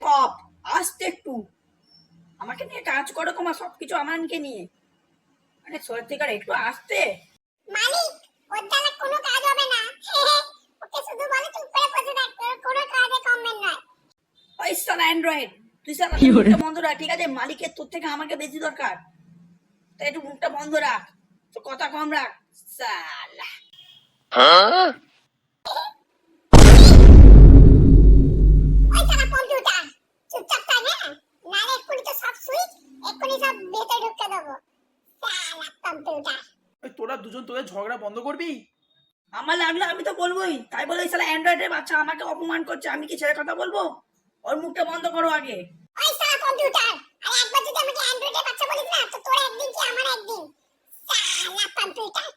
Pop আস্তে একটু, আমাকে নিয়ে কাজ করো, তোমার সবকিছু আমাকে নিয়ে, মানে সত্যিকার একটু আস্তে। মালিক, ওর দ্বারা কোনো কাজ হবে না। ওকে শুধু বলে চুপ করে বসে থাকতে, ওর কোনো কাজে কমবেন নয়। ওই সালা অ্যান্ড্রয়েড, তুই সালা মুখটা বন্ধ রাখ, ঠিক আছে? মালিকের তোর থেকে আমাকে বেশি দরকার, তাই একটু মুখটা বন্ধ রাখ, তো কথা কম রাখ সালা। ওই সালা কম্পিউটার, চুপচাপ থাক হ্যাঁ, নালে এক্ষুনি তো সব সুইচ এক্ষুনি সব ভেতরে ঢুকে দেবো। সালা কম্পিউটার। তোরা দুজন তোদের ঝগড়া বন্ধ করবি? আমার লাগলো আমি তো বলবোই, তাই বলে সালা অ্যান্ড্রয়েডের বাচ্চা আমাকে অপমান করছে, আমি কি ছেড়ে কথা বলবো? ওর মুখটা বন্ধ করো আগে। ওই সালা কম্পিউটার, আর একবার যদি আমাকে অ্যান্ড্রয়েডের বাচ্চা বলিস না, তো তোর একদিন কি আমার একদিন। সালা কম্পিউটার।